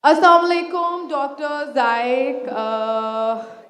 Assalamu alaikum, Dr. Zaik.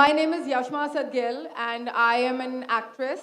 My name is Yashma Asad Gill and I am an actress.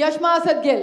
Yashma Asad Gill.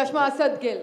Yashma Asad Gill.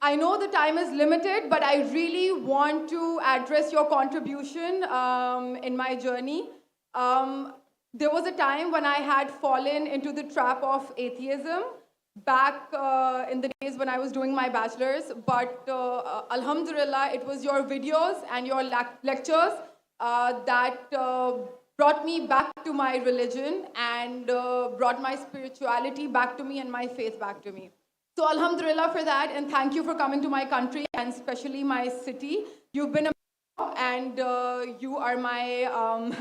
I know the time is limited, but I really want to address your contribution in my journey. There was a time when I had fallen into the trap of atheism back in the days when I was doing my bachelor's, but alhamdulillah, it was your videos and your lectures that brought me back to my religion and brought my spirituality back to me and my faith back to me. So alhamdulillah for that, and thank you for coming to my country and especially my city. You've been a and you are my,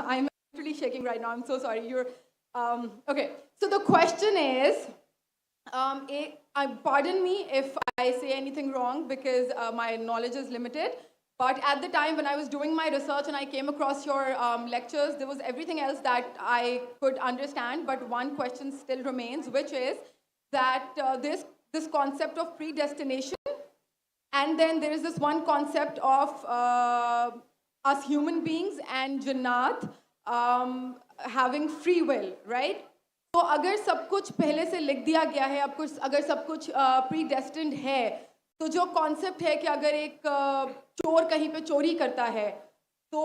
I'm actually shaking right now, I'm so sorry. Okay, so the question is, pardon me if I say anything wrong because my knowledge is limited, but at the time when I was doing my research and I came across your lectures, there was everything else that I could understand, but one question still remains, which is that this concept of predestination, and then there is this one concept of us human beings and Jannat having free will, right? تو اگر سب کچھ پہلے سے لکھ دیا گیا ہے، اگر سب کچھ پری ڈیسٹنڈ ہے، تو جو کانسیپٹ ہے کہ اگر ایک چور کہیں پہ چوری کرتا ہے تو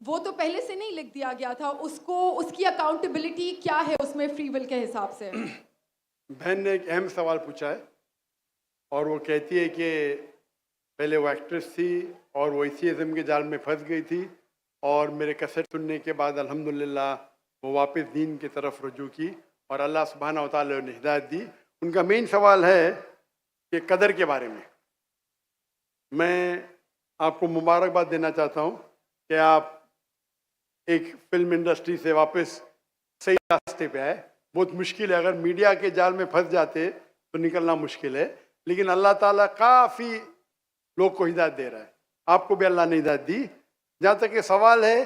وہ تو پہلے سے نہیں لکھ دیا گیا تھا، اس کی اکاؤنٹیبلٹی کیا ہے اس میں فری ول کے حساب سے؟ بہن نے ایک اہم سوال پوچھا ہے اور وہ کہتی ہے کہ پہلے وہ ایکٹریس تھی اور وہ ایتھیزم کے جال میں پھنس گئی تھی اور میرے کیسٹ سننے کے بعد الحمدللہ وہ واپس دین کی طرف رجوع کی اور اللہ سبحانہ و تعالیٰ نے ہدایت دی. ان کا مین سوال ہے کہ قدر کے بارے میں آپ کو مبارکباد دینا چاہتا ہوں کہ آپ ایک فلم انڈسٹری سے واپس صحیح راستے پہ آئے. بہت مشکل ہے، اگر میڈیا کے جال میں پھنس جاتے تو نکلنا مشکل ہے، لیکن اللہ تعالیٰ کافی لوگ کو ہدایت دے رہا ہے. آپ کو بھی اللہ نے ہدایت دی. جہاں تک یہ سوال ہے،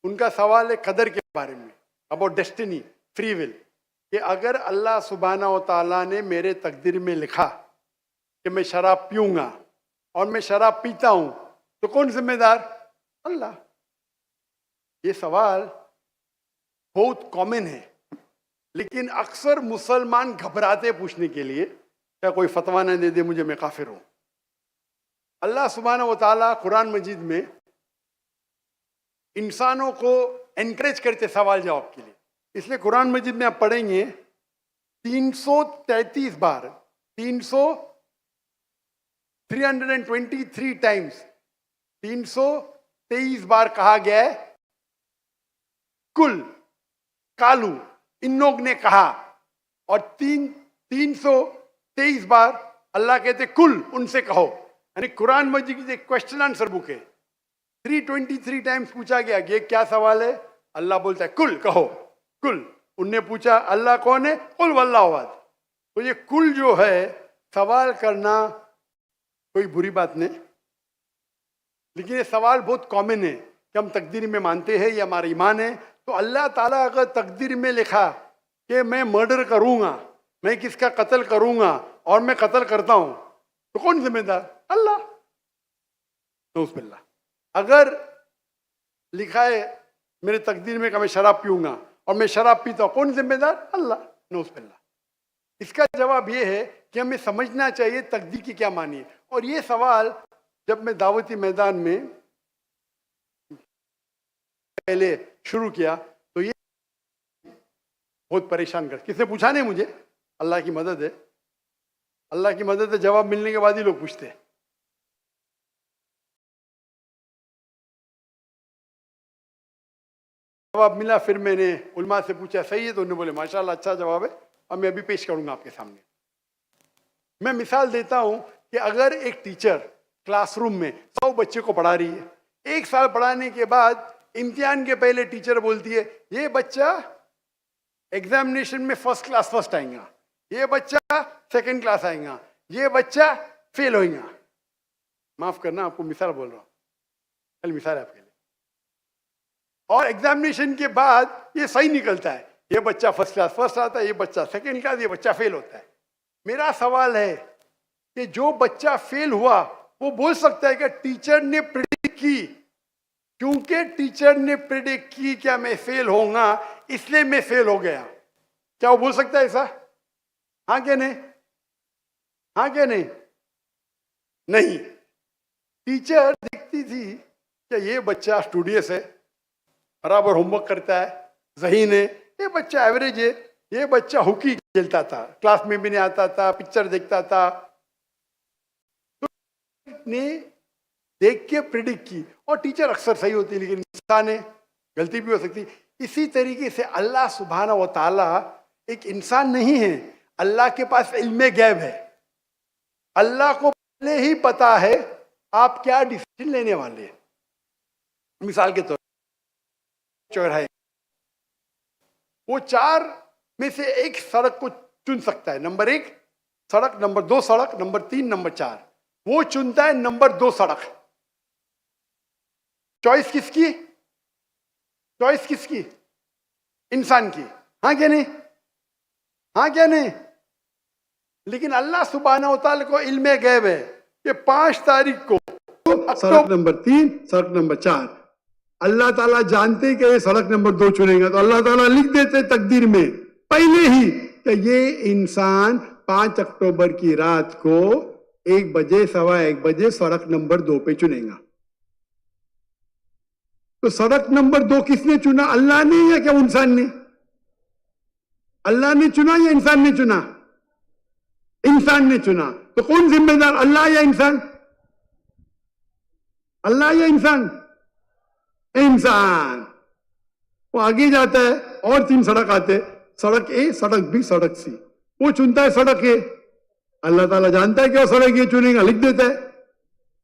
ان کا سوال ہے قدر کے بارے میں، اباؤٹ ڈیسٹنی، فری ول، کہ اگر اللہ سبحانہ و تعالیٰ نے میرے تقدیر میں لکھا کہ میں شراب پیوں گا اور میں شراب پیتا ہوں تو کون ذمہ دار؟ اللہ. یہ سوال بہت کامن ہے، لیکن اکثر مسلمان گھبراتے پوچھنے کے لیے کیا کوئی فتویٰ نہ دے دے مجھے، میں کافر ہوں. اللہ سبحانہ و تعالیٰ قرآن مجید میں انسانوں کو انکریج کرتے سوال جواب کے لیے. اس لیے قرآن مجید میں آپ پڑھیں گے 333 بار 323 ٹائمز 323 بار کہا گیا ہے کل، کالو، ان لوگ نے کہا، اور 323 بار اللہ کہتے کل، ان سے کہو. یعنی قرآن مجید کی ایک کوشچن آنسر بک ہے. 323 ٹائمز پوچھا گیا کہ یہ کیا سوال ہے، اللہ بولتا ہے کل، کہو کل. ان نے پوچھا اللہ کون ہے، قل واللہ احد. تو یہ کل جو ہے سوال کرنا کوئی بری بات نہیں، لیکن یہ سوال بہت کامن ہے کہ ہم تقدیر میں مانتے ہیں، یہ ہمارا ایمان ہے. تو اللہ تعالیٰ اگر تقدیر میں لکھا کہ میں مرڈر کروں گا، میں کس کا قتل کروں گا اور میں قتل کرتا ہوں، تو کون ذمہ دار؟ اللہ. نعوذ باللہ. اگر لکھا ہے میرے تقدیر میں کہ میں شراب پیوں گا اور میں شراب پیتا ہوں، کون ذمہ دار؟ اللہ. نعوذ باللہ. اس کا جواب یہ ہے کہ ہمیں سمجھنا چاہیے تقدیر کی کیا معنی ہے. اور یہ سوال جب میں دعوتی میدان میں پہلے شروع کیا تو یہ بہت پریشان کر، کس نے پوچھا نہیں مجھے، اللہ کی مدد ہے، اللہ کی مدد ہے. جواب ملنے کے بعد ہی لوگ پوچھتے ہیں. جواب ملا، پھر میں نے علماء سے پوچھا صحیح ہے، تو انہوں نے بولے ماشاءاللہ اچھا جواب ہے، اور میں ابھی پیش کروں گا آپ کے سامنے. میں مثال دیتا ہوں کہ اگر ایک ٹیچر کلاس روم میں 100 بچے کو پڑھا رہی ہے، 1 سال پڑھانے کے بعد امتحان کے پہلے ٹیچر بولتی ہے یہ بچہ ایگزامینیشن میں فرسٹ کلاس فرسٹ آئیں گا، یہ بچہ سیکنڈ کلاس آئیں گا، یہ بچہ فیل ہوئیں گا. معاف کرنا، آپ کو مثال بول رہا ہوں، کل مثال ہے آپ کے لیے. اور ایگزامینیشن کے بعد یہ صحیح نکلتا ہے، یہ بچہ فرسٹ کلاس فرسٹ آتا ہے، یہ بچہ سیکنڈ کلاس، یہ بچہ فیل ہوتا ہے. میرا سوال ہے کہ جو بچہ فیل ہوا وہ بول سکتا ہے کہ ٹیچر نے پریڈکٹ کی، کیونکہ ٹیچر نے پریڈکٹ کی کہ میں فیل ہوں گا اس لیے میں فیل ہو گیا. کیا وہ بول سکتا ہے ایسا؟ ہاں کہ نہیں؟ ہاں کہ نہیں؟ نہیں. ٹیچر دیکھتی تھی کہ یہ بچہ اسٹوڈیس ہے، برابر ہوم ورک کرتا ہے، ذہین ہے، یہ بچہ ایوریج ہے، یہ بچہ ہاکی کھیلتا تھا، کلاس میں بھی نہیں آتا تھا، پکچر دیکھتا تھا، تو نے دیکھ کے پریڈکٹ کی. اور ٹیچر اکثر صحیح ہوتی ہے لیکن انسان ہے، غلطی بھی ہو سکتی. اسی طریقے سے اللہ سبحانہ و تعالیٰ ایک انسان نہیں ہے، اللہ کے پاس علم غیب ہے. اللہ کو پہلے ہی پتا ہے آپ کیا ڈیسیژن لینے والے ہیں. مثال کے طور پر چوراہے، وہ 4 میں سے ایک سڑک کو چن سکتا ہے، نمبر 1 سڑک، نمبر 2 سڑک، نمبر 3، نمبر 4. وہ چنتا ہے نمبر 2 سڑک. چوائس کس کی؟ چوائس کس کی؟ انسان کی. ہاں کیا نہیں؟ ہاں کیا نہیں؟ لیکن اللہ سبحانہ و تعالیٰ کو علم غیب ہے کہ 5 تاریخ کو سڑک نمبر 3، سڑک نمبر 4. اللہ تعالیٰ جانتے کہ یہ سڑک نمبر 2 چنے گا، تو اللہ تعالیٰ لکھ دیتے تقدیر میں پہلے ہی کہ یہ انسان 5 اکتوبر کی رات کو 1 بجے 1:15 بجے سڑک نمبر 2 پہ چنے گا. تو سڑک نمبر 2 کس نے چنا؟ اللہ نے یا کیا انسان نے؟ اللہ نے چنا یا انسان نے چنا؟ انسان نے چنا. تو کون ذمہ دار، اللہ یا انسان؟ اللہ یا انسان؟ انسان. وہ آگے جاتا ہے اور 3 سڑک آتے، سڑک اے، سڑک بی، سڑک سی. وہ چنتا ہے سڑک اے، اللہ تعالیٰ جانتا ہے کہ وہ سڑک اے چنے گا، لکھ دیتا ہے.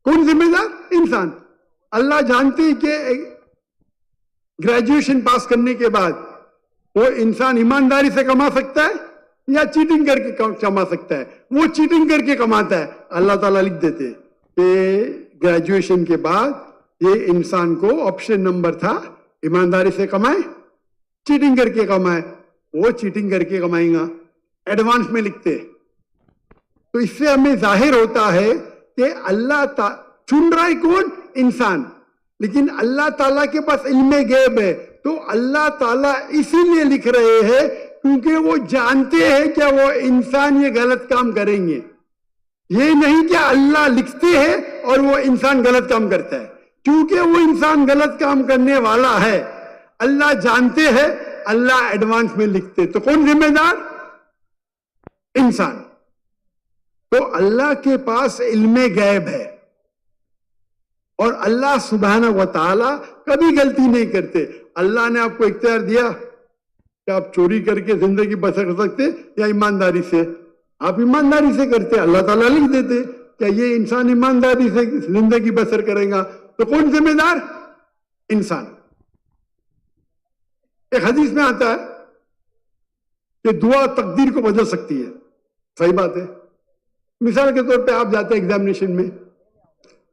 کون ذمہ دار؟ انسان. اللہ جانتے ہیں کہ گریجویشن پاس کرنے کے بعد وہ انسان ایمانداری سے کما سکتا ہے یا چیٹنگ کر کے کما سکتا ہے. وہ چیٹنگ کر کے کماتا ہے، اللہ تعالیٰ لکھ دیتے کہ گریجویشن کے بعد یہ انسان کو آپشن نمبر تھا ایمانداری سے کمائے، چیٹنگ کر کے کمائے. وہ چیٹنگ کر کے کمائیں گا، ایڈوانس میں لکھتے. تو اس سے ہمیں ظاہر ہوتا ہے کہ اللہ چن رہا ہے کون؟ انسان. لیکن اللہ تعالیٰ کے پاس علم غیب ہے، تو اللہ تعالیٰ اسی لیے لکھ رہے ہیں کیونکہ وہ جانتے ہیں کہ وہ انسان یہ غلط کام کریں گے. یہ نہیں کہ اللہ لکھتے ہیں اور وہ انسان غلط کام کرتا ہے. کیونکہ وہ انسان غلط کام کرنے والا ہے، اللہ جانتے ہیں، اللہ ایڈوانس میں لکھتے. تو کون ذمہ دار؟ انسان. تو اللہ کے پاس علم غیب ہے اور اللہ سبحانہ و تعالیٰ کبھی غلطی نہیں کرتے. اللہ نے آپ کو اختیار دیا کہ آپ چوری کر کے زندگی بسر کر سکتے یا ایمانداری سے. آپ ایمانداری سے کرتے، اللہ تعالیٰ لکھ دیتے کہ یہ انسان ایمانداری سے زندگی بسر کرے گا. تو کون ذمہ دار؟ انسان. ایک حدیث میں آتا ہے کہ دعا تقدیر کو بدل سکتی ہے. صحیح بات ہے. مثال کے طور پہ آپ جاتے ہیں ایگزامینیشن میں،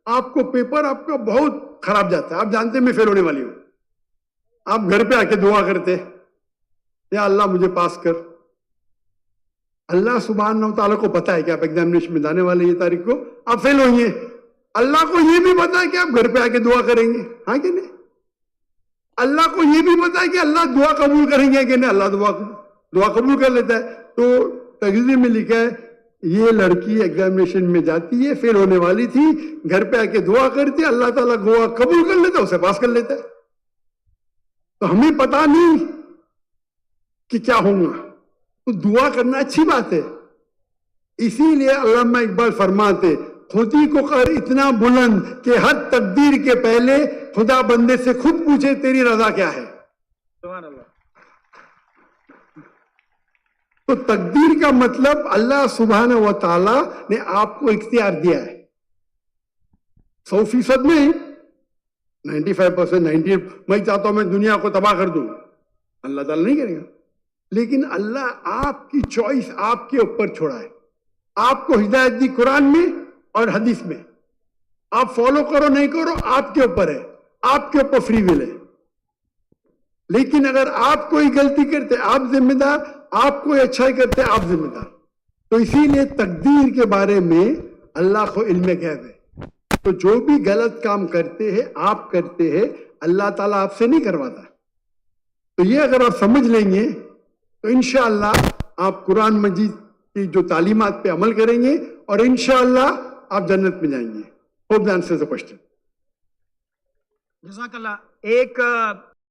آپ کو پیپر آپ کا بہت خراب جاتا ہے، آپ جانتے ہیں میں فیل ہونے والی ہوں، آپ گھر پہ آ کے دعا کرتے یا اللہ مجھے پاس کر. اللہ سبحانہ و تعالیٰ کو پتا ہے کہ آپ ایگزامینیشن میں جانے والے یہ تاریخ کو آپ فیل ہوئیں گے. اللہ کو یہ بھی پتا ہے کہ آپ گھر پہ آ کے دعا کریں گے. ہاں کہ نہیں؟ اللہ کو یہ بھی پتا ہے کہ اللہ دعا قبول کریں گے کہ نہیں. اللہ دعا قبول کر لیتا ہے. تو تقریر میں لکھا ہے یہ لڑکی ایگزامینیشن میں جاتی ہے، فیل ہونے والی تھی، گھر پہ آ کے دعا کرتی، اللہ تعالیٰ دعا قبول کر لیتا، اسے پاس کر لیتا ہے. تو ہمیں پتا نہیں کہ کیا ہوگا، تو دعا کرنا اچھی بات ہے. اسی لیے علامہ اقبال فرماتے خودی کو کر اتنا بلند کہ ہر تقدیر کے پہلے خدا بندے سے خود پوچھے تیری رضا کیا ہے. سبحان اللہ. تو تقدیر کا مطلب اللہ سبحانہ و تعالیٰ نے آپ کو اختیار دیا ہے. 100% میں 95%، 98%. میں چاہتا ہوں میں دنیا کو تباہ کر دوں، اللہ تعالیٰ نہیں کرے گا. لیکن اللہ آپ کی چوائس آپ کے اوپر چھوڑا ہے. آپ کو ہدایت دی قرآن میں اور حدیث میں، آپ فالو کرو نہیں کرو آپ کے اوپر ہے، آپ کے اوپر فری ول ہے. لیکن اگر آپ کوئی غلطی کرتے آپ ذمہ دار، آپ کوئی اچھائی کرتے آپ ذمہ دار. تو اسی لیے تقدیر کے بارے میں اللہ کو علم غیب ہے. تو جو بھی غلط کام کرتے ہیں آپ کرتے ہیں اللہ تعالیٰ آپ سے نہیں کرواتا. تو یہ اگر آپ سمجھ لیں گے تو انشاءاللہ آپ قرآن مجید کی جو تعلیمات پہ عمل کریں گے اور انشاءاللہ آپ جنت میں جائیں گے. Hope the answers the question. جزاک اللہ. ایک